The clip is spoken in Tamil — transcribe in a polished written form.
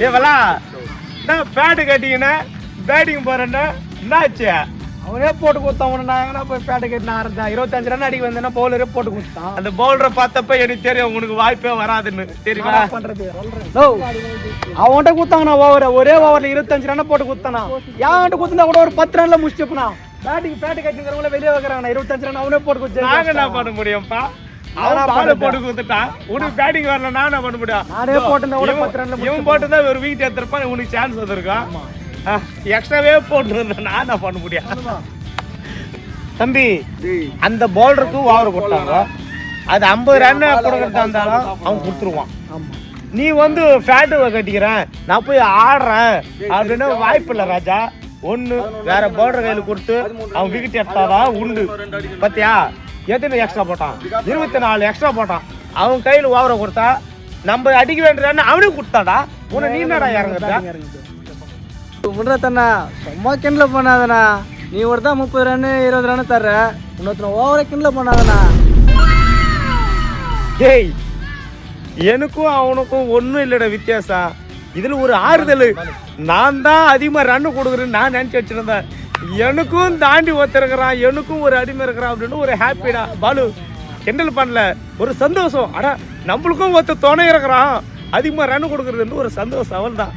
ஏவலா நான் பேட்டு கட்டிக்கினே பேட்டிங் போறேன்னா என்னாச்சு? அவனே போட்டு கொடுத்தான். நான் போய் பேட்டை கட்டின ஆரம்பிச்சா 25 ரன் அடிக்க வந்தேன்னா பவுலரே போட்டு கொடுத்தான். அந்த பவுலரை பார்த்தப்ப எனக்கு தெரியும் உனக்கு வாய்ப்பே வராதுன்னு. தெரியுமா பண்றது? அவன்கிட்ட கொடுத்தாங்கண்ணா ஒரே ஓவர்ல 25 ரன் போட்டு கொடுத்தானா. யான்கிட்ட கொடுத்தா கூட ஒரு 10 ரன்ல முடிச்சுப்பா. பேட்டு கட்டிங்கிறவங்கள வெளியே வைக்கிறாங்க. 25 ரன் அவனே போட்டு கொடுத்து நாங்க என்ன பண்ண முடியும்ப்பா? அவன் பால் போட்டு கொடுத்துட்டான். உனக்கு பேட்டிங் வரல, நான் என்ன பண்ண முடியும்? நானே போட்டு கூட 10 ரன்ல இவன் போட்டுதான் ஒரு விக்கெட் எடுத்திருப்பான். உனக்கு சான்ஸ் வந்திருக்கான். எக்ஸ்ட்ராவே போட்டு நான் என்ன பண்ண முடியும்? தம்பி, அந்த பவுலருக்கு ஓவர் கொடுத்தாங்க. அது 50 ரன் கொடுக்கறதா இருந்தாலும் அவன் கொடுத்துருவான். நீ வந்து ஃபேட்டு கட்டிக்கிறேன், நான் போய் ஆடுறேன் அப்படின்னு வாய்ப்பு இல்லை ராஜா. ஒன்று வேற பவுலர் கையில் கொடுத்து அவன் விக்கெட் எடுத்தாதான் உண்டு. பத்தியா எத்தனை எக்ஸ்ட்ரா போட்டான்? 24 எக்ஸ்ட்ரா போட்டான். அவன் கையில் ஓவரை கொடுத்தா நம்ம அடிக்க வேண்டிய ரன் அவனுக்கு கொடுத்தாடா. உன்னை நீ என்னடா இறங்குறா? முன்றத்தண்ணா சும்மா கிண்டல பண்ணாதண்ணா. நீ ஒருத்தான் 30 ரன் 20 ரன் தர்ற, இன்னொருத்தன ஓவர கிண்டல பண்ணாதண்ணா. ஏய், எனக்கும் அவனுக்கும் ஒன்றும் இல்லைடா வித்தியாசம். இதில் ஒரு ஆறுதல். நான் தான் அதிகமாக ரன் கொடுக்குறேன்னு நான் நினச்சி வச்சுருந்தேன். எனக்கும் தாண்டி ஒருத்தருக்கிறான், எனக்கும் ஒரு அடிமை இருக்கிறான் அப்படின்னு ஒரு ஹாப்பிடா. பாலு கிண்டல் பண்ணல, ஒரு சந்தோஷம். ஆனால் நம்மளுக்கும் ஒருத்தர் துணை இருக்கிறான், அதிகமாக ரன் கொடுக்குறதுன்னு ஒரு சந்தோஷம். அவள் தான்